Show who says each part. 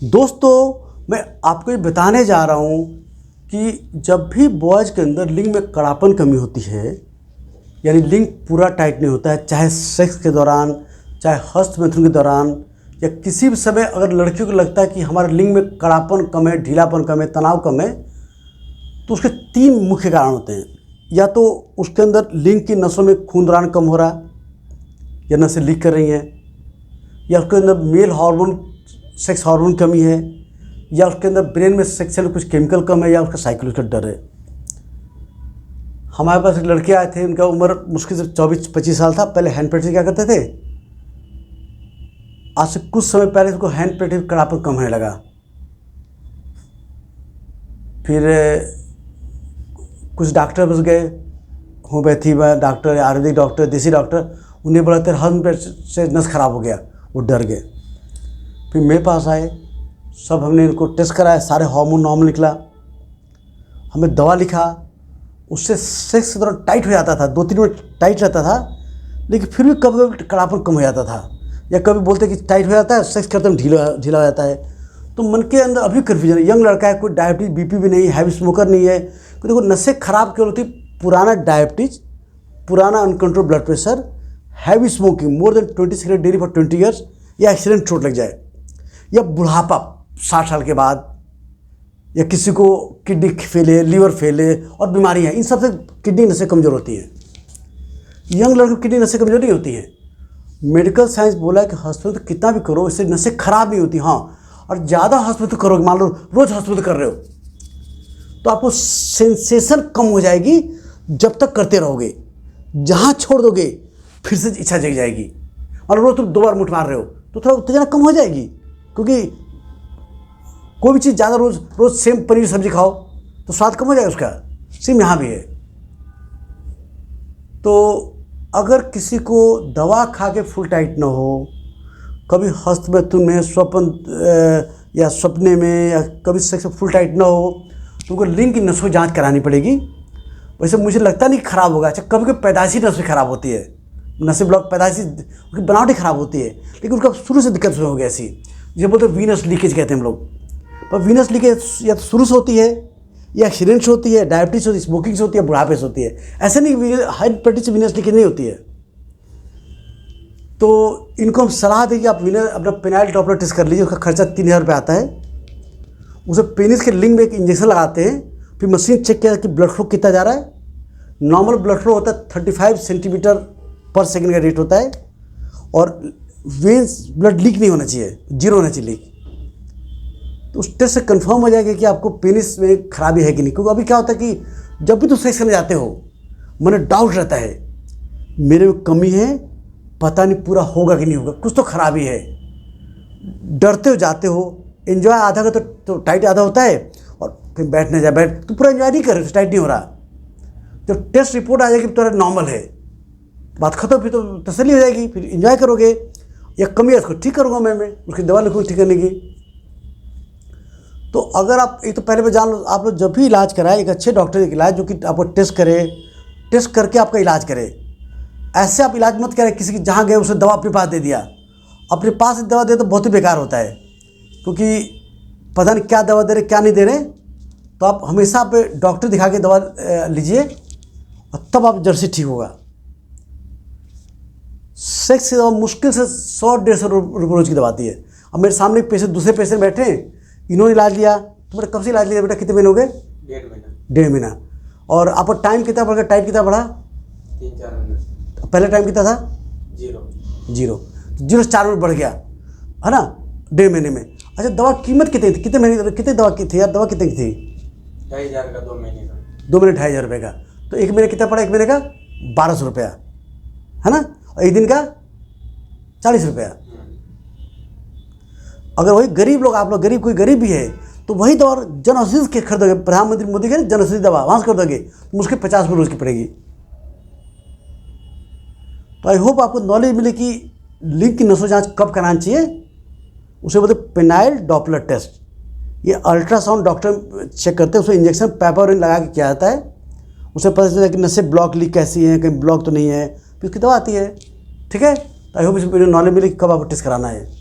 Speaker 1: दोस्तों, मैं आपको ये बताने जा रहा हूँ कि जब भी बॉयज़ के अंदर लिंग में कड़ापन कमी होती है, यानी लिंग पूरा टाइट नहीं होता है, चाहे सेक्स के दौरान, चाहे हस्त मैथुन के दौरान, या किसी भी समय अगर लड़कियों को लगता है कि हमारे लिंग में कड़ापन कम है, ढीलापन कम है, तनाव कम है, तो उसके 3 मुख्य कारण होते हैं। या तो उसके अंदर लिंग की नसों में खून दौरान कम हो रहा, या नसें लीक कर रही हैं, या उसके अंदर मेल हार्मोन, सेक्स हार्मोन कमी है, या उसके अंदर ब्रेन में सेक्सुअल कुछ केमिकल कम है, या उसका साइकोलॉजिकल डर है। हमारे पास एक लड़के आए थे, उनका उम्र मुश्किल से 24-25 साल था। पहले हैंड पैड से क्या करते थे, आज से कुछ समय पहले उसको हैंड पैड कड़ापन कम होने लगा। फिर कुछ डॉक्टर बस गए, होम्योपैथी में डॉक्टर, आयुर्वेदिक डॉक्टर, देसी डॉक्टर, उन्हें बोला तेरे हैंड पैड से नस खराब हो गया, वो डर गए। फिर मेरे पास आए, सब हमने इनको टेस्ट कराया, सारे हार्मोन नॉर्मल निकला। हमें दवा लिखा, उससे सेक्स के दौरान टाइट हो जाता था, 2-3 मिनट टाइट रहता था, लेकिन फिर भी कभी कभी कड़ापन कम हो जाता था, या कभी बोलते कि टाइट हो जाता है, सेक्स करते में ढीला हो जाता है। तो मन के अंदर अभी कन्फ्यूजन है। यंग लड़का है, कोई डायबिटीज़, बीपी भी नहीं, हैवी स्मोकर नहीं है। क्योंकि देखो, नसें खराब क्यों होती? पुराना डायबिटीज़, पुराना uncontrol blood pressure, heavy smoking, more than 20 cigarette daily for 20 years, या एक्सीडेंट चोट लग जाए, या बुढ़ापा 60 साल के बाद, या किसी को किडनी फेले, लीवर फेले और बीमारियाँ, इन सबसे किडनी नसें कमज़ोर होती हैं। यंग लड़कों की किडनी नसें कमज़ोर नहीं होती हैं। मेडिकल साइंस बोला है कि हॉस्पिटल तो कितना भी करो, इससे नसें खराब नहीं होती। हाँ, और ज़्यादा हॉस्पिटल करोगे, मान लो रोज़ हॉस्पिटल कर रहे हो, तो आपको सेंसेशन कम हो जाएगी जब तक करते रहोगे। जहाँ छोड़ दोगे फिर से इच्छा जग जाएगी। और रोज़ तुम 2 बार मुठ मार रहे हो तो थोड़ा उत्तेजना कम हो जाएगी, क्योंकि कोई भी चीज़ ज़्यादा रोज़ सेम पनीर सब्जी खाओ तो स्वाद कम हो जाएगा उसका। सेम यहाँ भी है। तो अगर किसी को दवा खा के फुल टाइट ना हो, कभी हस्त मैथुन में, स्वप्न या सपने में, या कभी सेक्स में फुल टाइट ना हो, तो उनको लिंग की नसों की जाँच करानी पड़ेगी। वैसे मुझे लगता नहीं खराब होगा। अच्छा, कभी कभी पैदाइशी नसें खराब होती है, नसें ब्लॉक, पैदाइशी उसकी बनावटी खराब होती है, लेकिन उसका शुरू से दिक्कत हो गई ऐसी, जो बोलते हैं वीनस लीकेज कहते हैं हम लोग। पर वीनस लीकेज या तो शुरू से होती है, या एक्सीडेंट से होती है, डायबिटीज से होती है, स्मोकिंग से होती है, बुढ़ापे से होती है। ऐसे नहीं हाइट पैड से वीनस लीकेज नहीं होती है। तो इनको हम सलाह दें कि आप अपना पेनाइल डॉपलर टेस्ट कर लीजिए। उसका खर्चा 3000 रुपये आता है। उसे पेनिस के लिंग में एक इंजेक्शन लगाते हैं, फिर मशीन चेक किया कि ब्लड फ्लो कितना जा रहा है। नॉर्मल ब्लड फ्लो होता है 35 सेंटीमीटर पर सेकंड का रेट होता है, और वेन्स ब्लड लीक नहीं होना चाहिए, 0 होना चाहिए लीक। तो उस टेस्ट से कंफर्म हो जाएगा कि आपको पेनिस में खराबी है कि नहीं। क्योंकि अभी क्या होता है कि जब भी तुम सेक्स करने जाते हो, मन डाउट रहता है, मेरे में कमी है, पता नहीं पूरा होगा कि नहीं होगा, कुछ तो खराबी है। डरते हो जाते हो। एंजॉय आधा का तो टाइट आधा होता है, और फिर बैठने जा बैठ तो पूरा एंजॉय नहीं कर रहे, टाइट नहीं हो रहा। जब टेस्ट रिपोर्ट आ जाएगी तो नॉर्मल है, बात खत्म, फिर तो तसल्ली हो जाएगी, फिर एंजॉय करोगे। या कमी है उसको ठीक करूँगा मैं उसकी दवा लिखूँगा ठीक करने की। तो अगर आप एक तो पहले मैं जान लो, आप लोग जब भी इलाज कराए, एक अच्छे डॉक्टर का इलाज जो कि आपको टेस्ट करे, टेस्ट करके आपका इलाज करे। ऐसे आप इलाज मत करें किसी की, जहाँ गए उसे दवा अपने पास दे दिया। अपने पास से दवा दे तो बहुत ही बेकार होता है, क्योंकि पता नहीं क्या दवा दे रहे, क्या नहीं दे रहे। तो आप हमेशा आप डॉक्टर दिखा के दवा लीजिए, और तब आप जड़ से ठीक होगा। सेक्स की दवा मुश्किल से 100-150 रुपये रोज की दवा आती है। अब मेरे सामने पेशेंट, दूसरे पेशेंट बैठे हैं, इन्होंने इलाज लिया। तो बेटा कब से इलाज लिया बेटा? कितने महीने हो गए? 1.5 महीना। और आपका टाइम कितना बढ़ गया? टाइम कितना बढ़ा?
Speaker 2: 3-4 महीने।
Speaker 1: पहले टाइम कितना था? 0 से 4 मिनट बढ़ गया, है ना, 1.5 महीने में। अच्छा, दवा कीमत कितनी थी? कितने महीने, कितने दवा की थी यार? दवा कितनी की थी?
Speaker 2: 2,500 का 2 महीने का।
Speaker 1: 2 महीने 2,500 रुपये का। तो 1 महीने कितना पड़ा? 1 महीने का 1,200 रुपया, है ना, और 1 दिन का 40 रुपया। अगर वही गरीब लोग, आप लोग गरीब, कोई गरीब भी है, तो वही दवा जन औषधि के खरीदोगे, प्रधानमंत्री मोदी के जन औषधि दवा वहाँ से खरीदोगे, तो मुश्किल 50 रुपये रोज की पड़ेगी। तो आई होप आपको नॉलेज मिले कि लिंग की नसों जांच कब कराना चाहिए। उसे बोलते पेनाइल डॉपलर टेस्ट। ये अल्ट्रासाउंड डॉक्टर चेक करते हैं, उसमें इंजेक्शन पेपर लगा के किया जाता है। उसे पता चलता है कि नसें ब्लॉक लीक कैसी हैं, कहीं ब्लॉक तो नहीं है, फिर उसकी दवा आती है। ठीक है, तो आई होप इसमें नॉलेज मिले कि कब आपको टेस्ट कराना है।